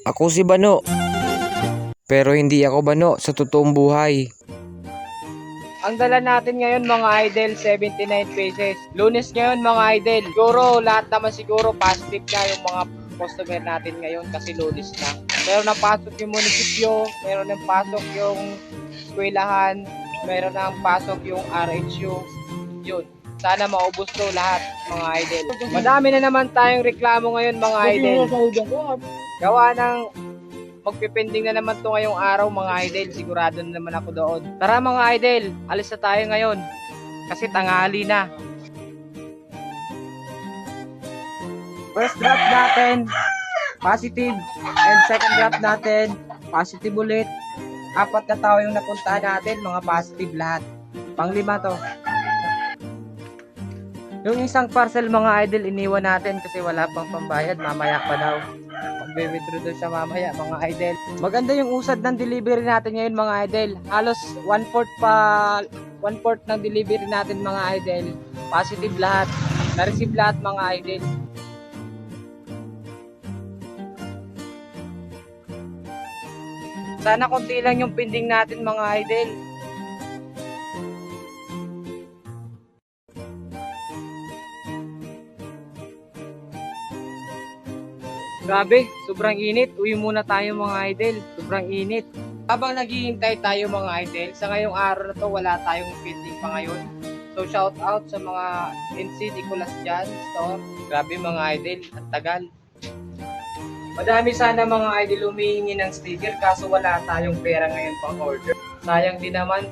Ako si Bano, pero hindi ako Bano sa totoong buhay. Ang dala natin ngayon mga idol, 79 pesos. Lunes ngayon mga idol. Siguro lahat naman siguro positive na yung mga customer natin ngayon kasi lunes na. Meron nang pasok yung munisipyo, meron nang pasok yung eskwelahan, meron nang pasok yung RHU. Yun. Sana maubos to lahat mga idol. Madami na naman tayong reklamo ngayon mga idol. Gawa ng magpipending na naman to ngayong araw mga idol, sigurado na naman ako doon. Tara mga idol, alis na tayo ngayon kasi tanghali na. First drop natin positive, and second drop natin positive ulit. 4 na tao yung napuntahan natin, mga positive lahat. Pang-5 to. Yung isang parcel mga idol iniwan natin kasi wala pang pambayad, mamaya pa daw. Magbe-withdraw doon siya mamaya mga idol. Maganda yung usad ng delivery natin ngayon mga idol. Halos 1/4 ng delivery natin mga idol. Positive lahat. Na-receive lahat mga idol. Sana konti lang yung pending natin mga idol. Grabe, sobrang init. Uwi muna tayo mga idol. Sobrang init. Habang naghihintay tayo mga idol, sa ngayong araw na to wala tayong pending pa ngayon. So shout out sa mga NC Nicolas Jan Store. Grabe mga idol, ang tagal. Madami sana mga idol humihingi ng sticker kaso wala tayong pera ngayon pang order. Sayang din naman.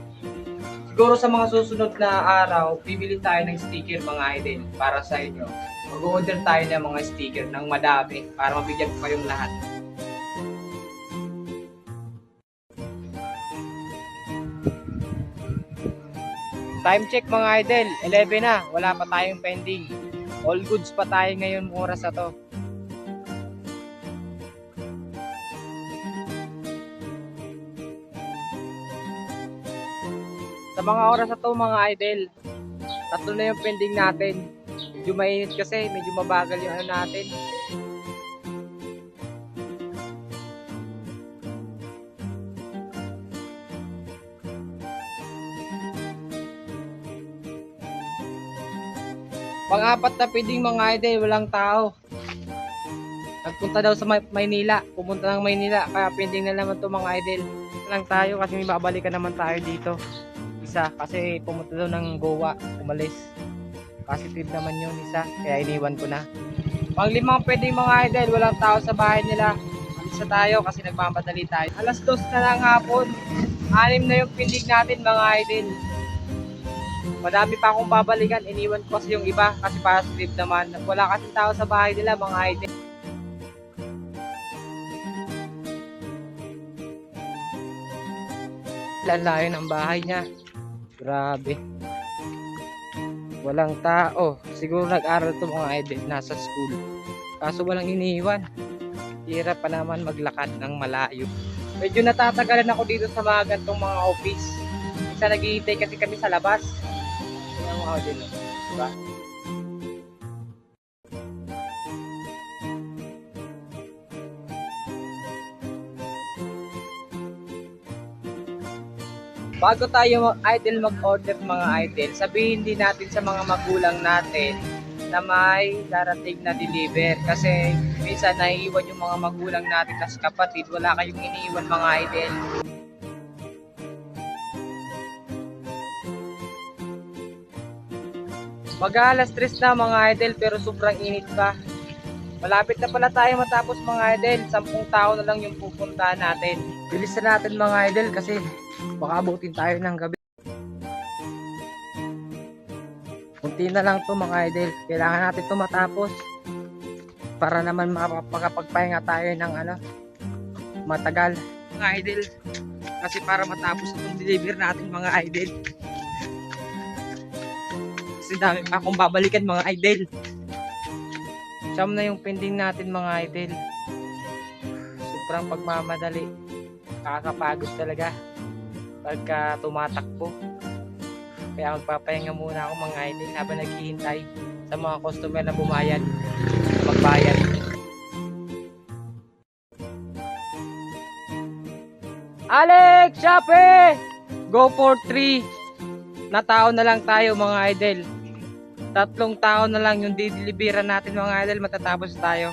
Siguro sa mga susunod na araw, bibili tayo ng sticker mga idol para sa inyo. Mag-order tayo ng mga sticker ng madami para mabigyan ko kayong lahat. Time check mga idol, 11 na, wala pa tayong pending. All goods pa tayo ngayon oras na to. Sa mga oras na to mga idol, 3 na yung pending natin. Medyo mainit kasi, medyo mabagal yung ano natin. Pang-4 na pending mga idol, walang tao. Nagpunta daw sa Maynila, pumunta ng Maynila, kaya pending na naman to mga idol. Lang tayo kasi may babalikan naman tayo dito. Isa kasi pumunta daw ng Goa, umalis. Positive naman yun isa, kaya iniwan ko na. Pang-5 pending mga idol, walang tao sa bahay nila. Alis na tayo kasi nagmamadali tayo. Alas 2 na lang hapon, 6 na yung pending natin mga idol. Madami pa akong babalikan, iniwan ko kasi yung iba kasi positive naman. Wala kasi tao sa bahay nila mga idol. Lalayo ng bahay niya. Grabe. Walang tao. Siguro nag-aral to mga idol, nasa school. Kaso walang iniwan. Hirap pa naman maglakad ng malayo. Medyo natatagalan ako dito sa mga gantong mga office. Isa naghihintay kasi kami sa labas. Yung mga idol. Diba? Bago tayo idol mag-order mga idol, sabihin din natin sa mga magulang natin na may darating na deliver. Kasi minsan naiiwan yung mga magulang natin as kapatid, wala kayong iniiwan mga idol. Mag-alas 3 na mga idol pero sobrang init pa. Malapit na pala tayo matapos mga idol, 10 tao na lang yung pupuntahan natin. Bilisan natin mga idol kasi baka abutin tayo ng gabi. Kunti na lang to mga idol. Kailangan natin to matapos para naman makapagpahinga tayo ng matagal mga idol. Kasi para matapos itong deliver natin mga idol. Kasi dami pa akong babalikan mga idol. Siyam na yung pending natin mga idol. Sobrang pagmamadali. Nakakapagod talaga pagka tumatakbo. Kaya magpapahinga muna ako mga idol habang naghihintay sa mga customer na bumayad, magbayad. Alex, Shopee! Go for 3 na tao na lang tayo mga idol. 3 tao na lang yung dideliveran natin mga idol, matatapos tayo.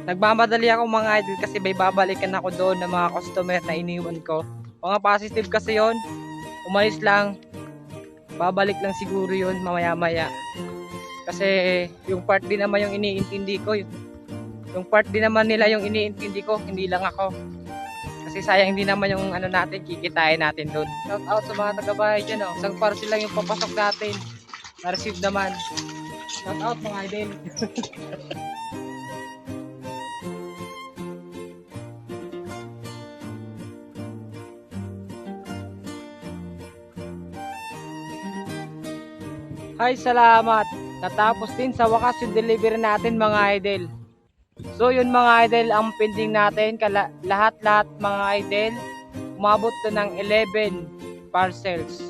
Nagmamadali ako mga idol kasi may babalikan ako doon ng mga customer na iniwan ko. Mga positive kasi yon. Umalis lang. Babalik lang siguro yun mamaya-maya. Kasi yung part din naman yung iniintindi ko. Yung part din naman nila yung iniintindi ko, hindi lang ako. Kasi sayang din naman yung ano natin, kikitain natin doon. Shout out sa mga taga-bahay dyan, oh. Isang parcel lang yung papasok natin. Na-receive naman. Shout out mga idol. Ay, salamat. Natapos din sa wakas yung delivery natin mga idol. So yun mga idol, ang pending natin, lahat-lahat mga idol, umabot to ng 11 parcels.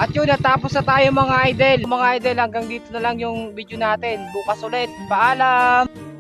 At yun, natapos na tayo mga idol. Mga idol, hanggang dito na lang yung video natin. Bukas ulit. Paalam!